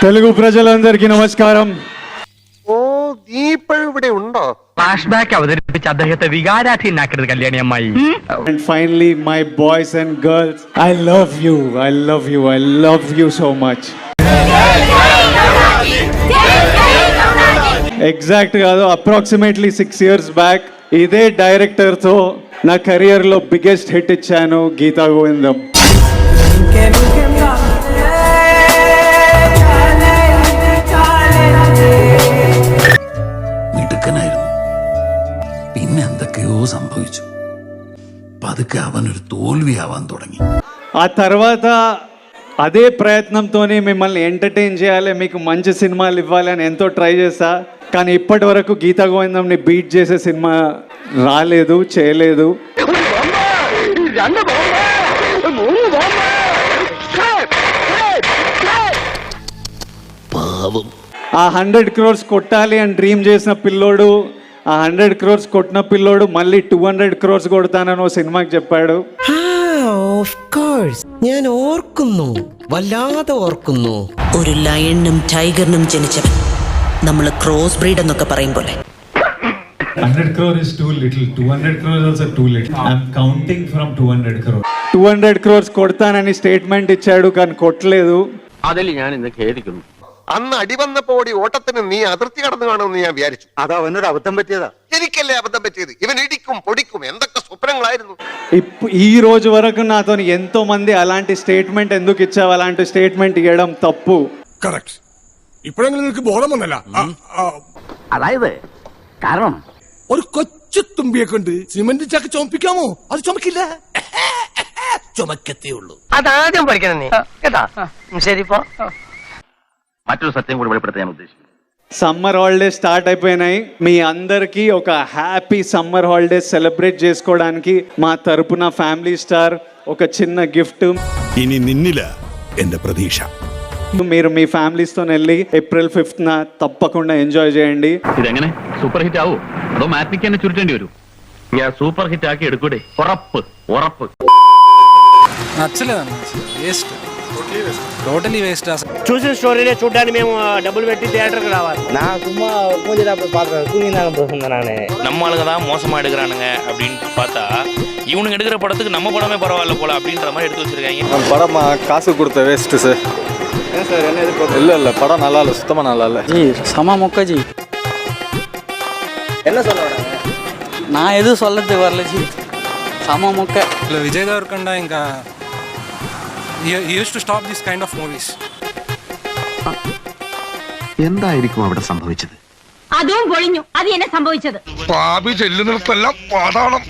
తెలుగు ప్రజలందరికీ నమస్కారం. ഓ നീ ഇപ്പോഴും ഇവിടെ ഉണ്ടോ? ഫ്ലാഷ് ബാക്ക് അവതരിപ്പിച്ച് അദ്ദേഹത്തെ വികാരാധീനാക്കരുത് കല്യാണി അമ്മായി. And finally my boys and girls, I love you so much. Exact కాదు, అప్రాక్సిమేట్లీ 6 years బ్యాక్ ఇదే డైరెక్టర్తో నా కెరియర్లో బిగ్గెస్ట్ హిట్ ఇచ్చాను, గీతా గోవిందం. മിടുക്കനായിരുന്നു. പിന്നെ എന്തൊക്കെയോ സംഭവിച്ചു. പതുക്കെ അവനൊരു തോൽവിയാവാൻ തുടങ്ങി. ఆ తర్వాత అదే ప్రయత్నంతోనే మిమ్మల్ని ఎంటర్టైన్ చేయాలి, మీకు మంచి సినిమాలు ఇవ్వాలి అని ఎంతో ట్రై చేశా. కానీ ఇప్పటి వరకు గీతా గోవిందంని బీట్ చేసే సినిమా రాలేదు, చేయలేదు. ఆ 100 crores కొట్టాలి అని డ్రీమ్ చేసిన పిల్లోడు, ఆ 100 crores కొట్టిన పిల్లోడు మళ్ళీ 200 crores కొడతానని ఓ సినిమాకి చెప్పాడు. ഞാൻ ഓർക്കുന്നു, വല്ലാതെ ഓർക്കുന്നു. ഒരു ലയണിനും ടൈഗറിനും ജനിച്ചവൻ. നമ്മൾ ക്രോസ് ബ്രീഡ് എന്നൊക്കെ പറയും പോലെ. 100 crore is too little. 200 crore is also too little. I'm counting from 200 crore. 200 crores కొడతానని statement ఇచ్చాడు, కానీ కొట్టలేదు. അതിൽ ഞാൻ ഇന്ന് ഖേദിക്കുന്നു. അന്ന് അടി വന്നപ്പോ ഓടി ഓട്ടത്തിന് നീ അതിർത്തി കടന്നു കാണുമെന്ന് ഞാൻ വിചാരിച്ചു. അത് അവനൊരു അബദ്ധം പറ്റിയതാ. എനിക്കല്ലേ അബദ്ധം പറ്റിയത്? ഇവൻ ഇടിക്കും പൊടിക്കും എന്തൊക്കെ സ്വപ്നങ്ങളായിരുന്നു. ఈ రోజు వరకు నాతో ఎంతో మంది అలాంటి స్టేట్మెంట్ ఎందుకు ఇచ్చావు, అలాంటి స్టేట్మెంట్ ఇవ్వడం తప్పు. കറക്റ്റ്. ഇപ്പോഴെങ്കിലും നിനക്ക് ബോധം വന്നല്ല. അതായത് കാരണം ഒരു കൊച്ചു തുമ്പിയെ കൊണ്ട് സിമന്റ് ചാക്ക് ചുമപ്പിക്കാമോ? അത് ചുമക്കില്ല, ചുമക്കത്തേ ഉള്ളൂ. അതാദ്യം പഠിക്കണം നീ കേട്ടാ. ശരിപ്പോ മറ്റൊരു സത്യം കൂടി വെളിപ്പെടുത്താൻ ഞാൻ ഉദ്ദേശിക്കുന്നു. సమ్మర్ హాలిడేస్ స్టార్ట్ అయిపోయినాయి. మీ అందరికీ ఒక హ్యాపీ సమ్మర్ హాలిడేస్ సెలబ్రేట్ చేసుకోవడానికి మా తరపున ఫ్యామిలీ స్టార్ ఒక చిన్న గిఫ్ట్. ഇനി നിന്നില എന്റെ പ്രതീക്ഷ. మీరు మీ ఫ్యామిలీస్తో వెళ్ళి April 5th తప్పకుండా ఎంజాయ్ చేయండి. ഇതെങ്ങനെ സൂപ്പർ ഹിറ്റ് ആവോ അതോ മാറ്റിക്ക് തന്നെ ചുരുട്ടേണ്ടി വരും? ഞാൻ సూపర్ హిట్ ఆకి ఎడుకుడే. ఉరప్పు ఉరప్పు నచ్చలేదన్న, వేస్ట్, టోటలీ వేస్ట్. చూసిన స్టోరీనే చూడడానికి మేము డబ్బులు పెట్టి థియేటర్కి రావాలి. நான் சும்மா பூஜை பார்க்குறேன், தூங்கினாங்க போகிறேன். நான் நம்ம ஆளுங்க தான் மோசமா எடுக்கிறானுங்க அப்படின்னு பார்த்தா இவனுங்க எடுக்கிற படத்துக்கு நம்ம படமே பரவாயில்ல போல அப்படின்ற மாதிரி எடுத்து வச்சிருக்காங்க. படமா காசு கொடுத்த வேஸ்ட் சார். ஏன் சார் என்ன எதிர்பார்த்து? இல்ல படம் நல்லா இல்ல, சுத்தமா நல்லா இல்ல ஜி. சமா மொக்க ஜி. என்ன சொல்ல வராங்க? நான் எதுவும் சொல்லதுக்கு வரல ஜி. சமா மொக்க. இல்லை விஜய் தேவர்கொண்டா ఇంకా he used to stop this kind of movies. എന്തായിരിക്കും അവിടെ സംഭവിച്ചത്? അതും പൊളിഞ്ഞു. അത് എന്നെ സംഭവിച്ചത്. പാപി ചെല്ലുന്നിടത്തെല്ലാം പാതാളം.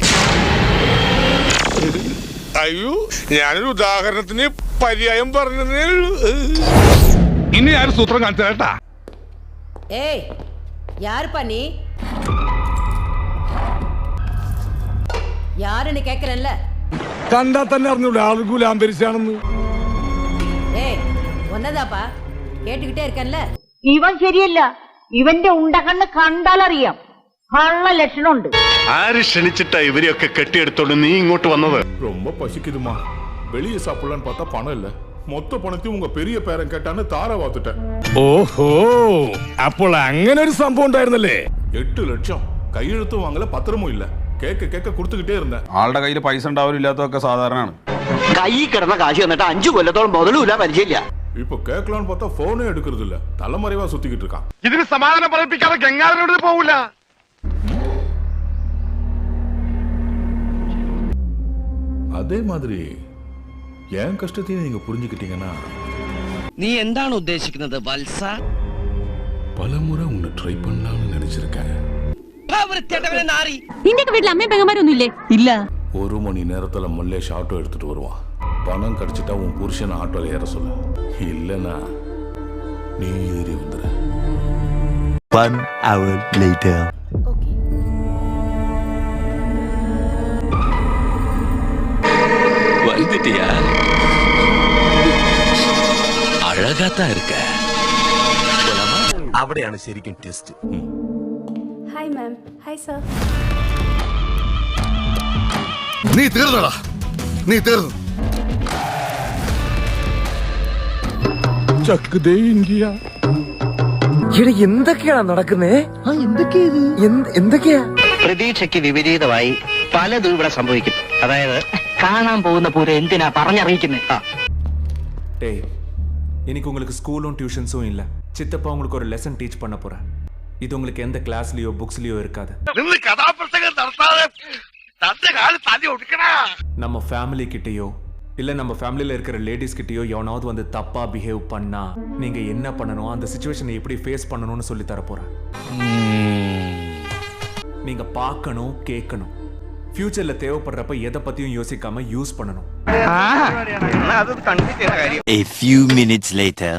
അയ്യോ, ഞാനൊരു ഉദാഹരണത്തിന് പര്യായം പറഞ്ഞതേ ഉള്ളൂ. ഇനി ആരും സൂത്രം കാണിച്ചു കേട്ടാ. ഏയ് யாருப்பா நீ? யாருன்னு கேக்குறேன்ல. കണ്ടാ തന്നെ അറിഞ്ഞൂടെ ആള് ഗുലാംബരിച്ചാണെന്ന്. ഏയ് ഒന്നതാപ്പാ, കേട്ടുകിട്ടേ ഇരിക്കല്ലേ. ഇവൻ ശരിയല്ല. ഇവന്റെ ഉണ്ടകണ്ണ് കണ്ടാലറിയാം, കള്ള ലക്ഷണമുണ്ട്. ആര് ക്ഷണിച്ചിട്ടാ ഇവരെയൊക്കെ കെട്ടിയെടുത്തോണ്ട് നീ ഇങ്ങോട്ട് വന്നത്? ரொம்ப பசிக்குதுமா, வெளியே சாப்பிடலான்னு பார்த்தா பணம் இல்ல. மொத்த பணத்தையும் உங்க பெரிய பேரன் கேட்டான்னு தார வாத்துட்டேன். ഓഹോ, അപ്പോൾ അങ്ങനെ ഒരു സംഭവം ഉണ്ടായിരുന്നല്ലേ? 8 ലക്ഷം കൈയെഴുത്തും വാങ്ങല, പത്രമും ഇല്ല. കേക്ക കൊടുത്തുകിട്ടേ ഇരുന്നേ. ആളുടെ കയ്യിൽ പൈസ ഉണ്ടാവില്ല, ഇല്ലാത്തതൊക്കെ സാധാരണയാണ്. കൈ കിടന്ന കാശ് വന്നിട്ട് 5 കൊല്ലത്തോളം മുതലുമില്ല, പരിചയമില്ല. ഇപ്പൊ കേക്കലാന്ന് பார்த்தா ഫോണേ എടുക്കരുതില്ല, തലമறைவா சுத்திக்கிட்டு இருக்கான். ഇതിന് സമാധാനം പറയിപ്പിക്കാതെ ഗംഗാധരനോട് പോവില്ല. അതേ മാതിരി என் கஷ்டத்தையும் நீங்க புரிஞ்சுக்கிட்டீங்கன்னா. நீ എന്താണ് ഉദ്ദേശിക്കുന്നത് വത്സ? പലമുறை ഉன்னை ட்ரை பண்ணலாம்னு நினைச்சிருக்கேன். നിന്റെ വീട്ടിൽ അമ്മയും പെങ്ങന്മാരൊന്നും ഇല്ലേ? ഇല്ല. 1 மணி நேரத்துல மல்லேஷ் ஆட்டோ எடுத்துட்டு வருவான். பணம் கிடைச்சிட்டா உன் புருஷன் ஆட்டோல ஏற சொல்லு, இல்லனா நீ ஏறி வந்துரு. 1 hour later. வந்துட்டியா? அழகாத்தான் இருக்க. അവിടെയാണ് ശരിക്കും test. Hi ma'am. Hi sir. നീ തീർന്നടാ, നീ തീർന്നു. ചക്ക് ദേ ഇന്ത്യ. എന്തൊക്കെയാണ് നടക്കുന്നേ? എന്തൊക്കെയാ? പ്രതീക്ഷയ്ക്ക് വിപരീതമായി പലതും ഇവിടെ സംഭവിക്കും. അതായത് കാണാൻ പോകുന്ന പൂരം എന്തിനാ പറഞ്ഞറിയിക്കുന്നത്? டேய் இன்னைக்கு உங்களுக்கு ஸ்கூலும் டியூஷன்ஸும் இல்லை. சித்தப்பா உங்களுக்கு ஒரு லெசன் டீச் பண்ண போறேன். இது உங்களுக்கு எந்த கிளாஸ்லயோ புக்ஸ்லயோ இருக்காது. நம்ம ஃபேமிலி கிட்டயோ இல்ல நம்ம ஃபேமிலியில இருக்கிற லேடிஸ் கிட்டயோ எவனாவது வந்து தப்பா பிஹேவ் பண்ணா நீங்க என்ன பண்ணணும், அந்த சிச்சுவேஷனை எப்படி ஃபேஸ் பண்ணணும்னு சொல்லி தர போறேன். நீங்க பார்க்கணும், கேட்கணும். ஃபியூச்சர்ல தேவைப்படுறப்ப எதை பத்தியும் யோசிக்காம யூஸ் பண்ணணும். A few minutes later.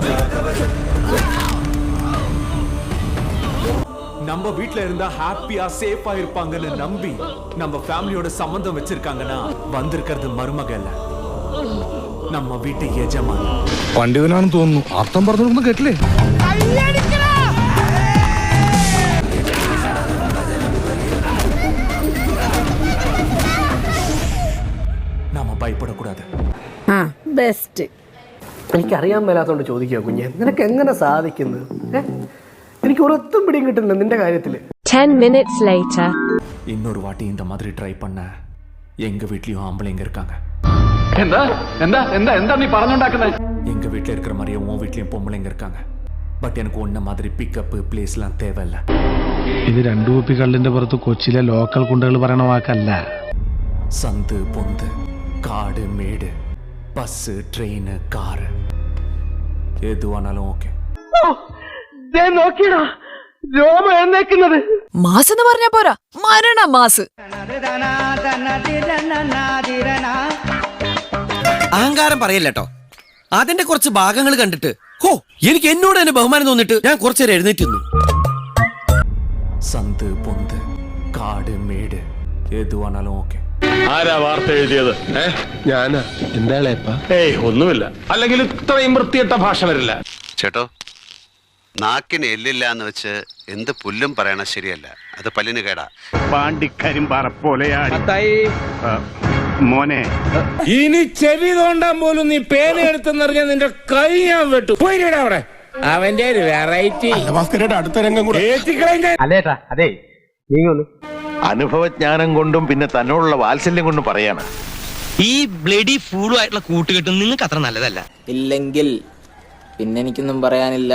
நம்ம வீட்ல இருந்தா ஹாப்பியா சேஃபா இருப்பாங்கன்னு நம்பி நம்ம ஃபேமிலியோட சம்பந்தம் வச்சிருக்காங்கன்னா வந்திருக்கிறது மருமக இல்ல, நம்ம வீட்டு യജമാൻ. പണ്ഡിതനാണെന്ന് തോന്നുന്നു. അർത്ഥം പറഞ്ഞൊന്നും കേട്ടില്ലേ? நாம பயப்படக்கூடாது. ബെസ്റ്റ്. എനിക്കറിയാൻ മേലാത്തോണ്ട് ചോദിക്കുക കുഞ്ഞെ, നിനക്ക് എങ്ങനെ സാധിക്കുന്നത്? എനിക്ക് ഒരൊത്തും പിടിയും കിട്ടുന്നില്ല നിന്റെ കാര്യത്തില്. 10 minutes later. இன்னொரு வாட்டி இந்த மாதிரி ட்ரை பண்ண எங்க வீட்லயும் ஆம்பளைங்க இருக்காங்க. എന്താ എന്താ എന്താ എന്താ നീ പറഞ്ഞുണ്ടാക്കുന്നത്? எங்க வீட்ல இருக்கிற மாதிரியே உன் வீட்லயும் பொம்பளைங்க இருக்காங்க. பட் எனக்கு ஒன்ன மாதிரி பிக்கப் பிளேஸ்லாம் தேவையில்ல. ഇത് രണ്ടു കുപ്പി കള്ളിന്റെ പുറത്ത് കൊച്ചിയിലെ ലോക്കൽ കുണ്ടകൾ പറയണ വാക്കല്ല. சந்து பொந்து காடு மேடு பஸ் ட்ரெயின் கார் எதுவானாலும் ஓகே. നോക്കിയടാ രോമ എന്നേക്കുന്നത്. മാസ് എന്ന് പറഞ്ഞാ പോരാ, മരണ മാസ്. അഹങ്കാരം പറയല്ലോ. അതിന്റെ കുറച്ച് ഭാഗങ്ങൾ കണ്ടിട്ട് ഹോ എനിക്ക് എന്നോട് തന്നെ ബഹുമാനം തോന്നിട്ട് ഞാൻ കുറച്ചേരം എഴുന്നേറ്റ് നിന്നു. സന്ത് പൊന്ത് കാട് മേട് എതുവാനാലും ഓക്കെ. ആരാ വാർത്ത എഴുതിയത്? ഞാനാ. എന്താ ഏയ് ഒന്നുമില്ല, അല്ലെങ്കിൽ ഇത്രയും വൃത്തിയിട്ട ഭാഷ വരില്ല. ചേട്ടോ, നാക്കിന് എല്ലില്ല എന്ന് വെച്ച് എന്ത് പുല്ലും പറയണ ശരിയല്ല. അത് പല്ലിന് കേടാ. പാണ്ടിക്കരിമ്പാറ പോലെയാണ് മോനെ. ഇനി ചെവി തോണ്ടാൻ പോലും നീ പേന എടുത്തെന്നറിഞ്ഞ നിന്റെ കൈ ഞാൻ വെട്ടു. പോയിടാ അവിടെ. അവന്റെ ഒരു വെറൈറ്റി. അടുത്ത രംഗം കൂടെ അല്ലേട്ടാ അതെ നീ ഒന്ന് അനുഭവജ്ഞാനം കൊണ്ടും പിന്നെ തന്നോടുള്ള വാത്സല്യം കൊണ്ടും പറയാണ്. ഈ ബ്ലഡി ഫൂളും ആയിട്ടുള്ള കൂട്ടുകെട്ടും നിങ്ങൾക്ക് അത്ര നല്ലതല്ല. ഇല്ലെങ്കിൽ പിന്നെ എനിക്കൊന്നും പറയാനില്ല.